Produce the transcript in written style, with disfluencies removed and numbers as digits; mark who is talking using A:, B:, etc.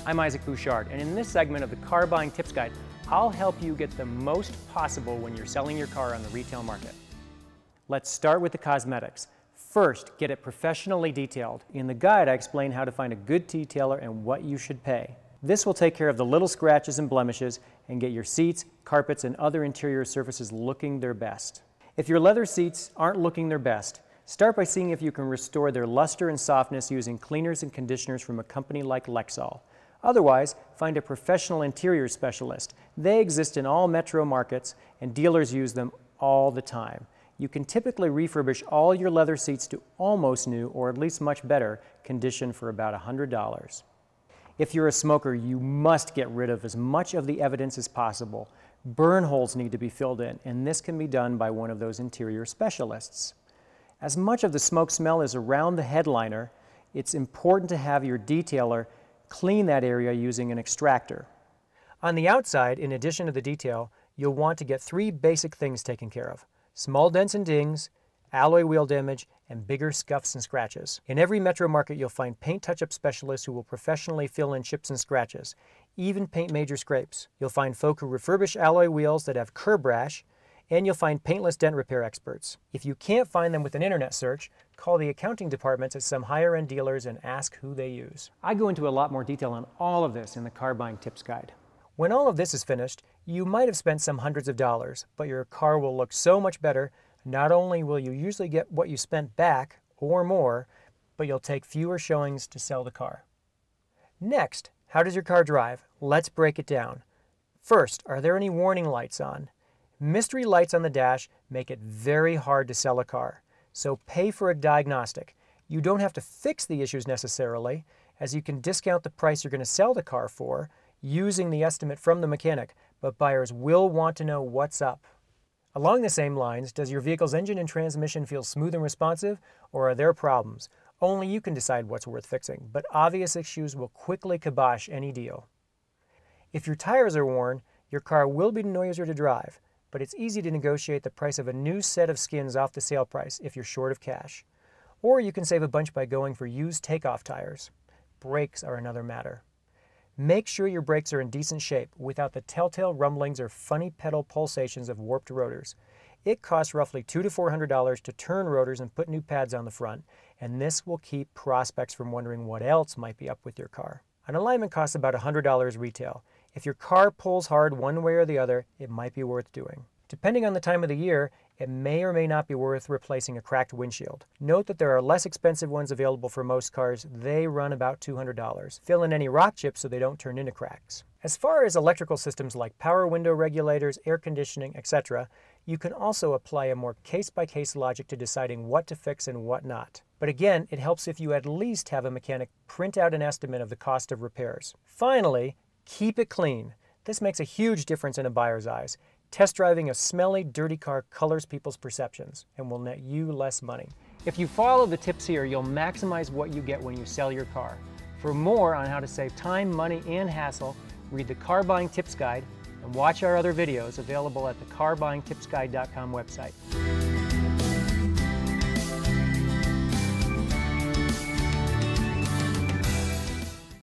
A: I'm Isaac Bouchard, and in this segment of the Car Buying Tips Guide, I'll help you get the most possible when you're selling your car on the retail market. Let's start with the cosmetics. First, get it professionally detailed. In the guide, I explain how to find a good detailer and what you should pay. This will take care of the little scratches and blemishes and get your seats, carpets, and other interior surfaces looking their best. If your leather seats aren't looking their best, start by seeing if you can restore their luster and softness using cleaners and conditioners from a company like Lexol. Otherwise, find a professional interior specialist. They exist in all metro markets, and dealers use them all the time. You can typically refurbish all your leather seats to almost new, or at least much better, condition for about $100. If you're a smoker, you must get rid of as much of the evidence as possible. Burn holes need to be filled in, and this can be done by one of those interior specialists. As much of the smoke smell is around the headliner, it's important to have your detailer clean that area using an extractor. On the outside, in addition to the detail, you'll want to get 3 basic things taken care of: small dents and dings, alloy wheel damage, and bigger scuffs and scratches. In every metro market, you'll find paint touch-up specialists who will professionally fill in chips and scratches, even paint major scrapes. You'll find folk who refurbish alloy wheels that have curb rash, and you'll find paintless dent repair experts. If you can't find them with an internet search, call the accounting departments at some higher-end dealers and ask who they use. I go into a lot more detail on all of this in the Car Buying Tips Guide. When all of this is finished, you might have spent some hundreds of dollars, but your car will look so much better. Not only will you usually get what you spent back, or more, but you'll take fewer showings to sell the car. Next, how does your car drive? Let's break it down. First, are there any warning lights on? Mystery lights on the dash make it very hard to sell a car, so pay for a diagnostic. You don't have to fix the issues necessarily, as you can discount the price you're going to sell the car for using the estimate from the mechanic, but buyers will want to know what's up. Along the same lines, does your vehicle's engine and transmission feel smooth and responsive, or are there problems? Only you can decide what's worth fixing, but obvious issues will quickly kibosh any deal. If your tires are worn, your car will be noisier to drive, but it's easy to negotiate the price of a new set of skins off the sale price if you're short of cash. Or you can save a bunch by going for used takeoff tires. Brakes are another matter. Make sure your brakes are in decent shape without the telltale rumblings or funny pedal pulsations of warped rotors. It costs roughly $200 to $400 to turn rotors and put new pads on the front, and this will keep prospects from wondering what else might be up with your car. An alignment costs about $100 retail. If your car pulls hard one way or the other, it might be worth doing. Depending on the time of the year, it may or may not be worth replacing a cracked windshield. Note that there are less expensive ones available for most cars. They run about $200. Fill in any rock chips so they don't turn into cracks. As far as electrical systems like power window regulators, air conditioning, etc., you can also apply a more case-by-case logic to deciding what to fix and what not. But again, it helps if you at least have a mechanic print out an estimate of the cost of repairs. Finally, keep it clean. This makes a huge difference in a buyer's eyes. Test driving a smelly, dirty car colors people's perceptions and will net you less money. If you follow the tips here, you'll maximize what you get when you sell your car. For more on how to save time, money, and hassle, read the Car Buying Tips Guide and watch our other videos available at the carbuyingtipsguide.com website.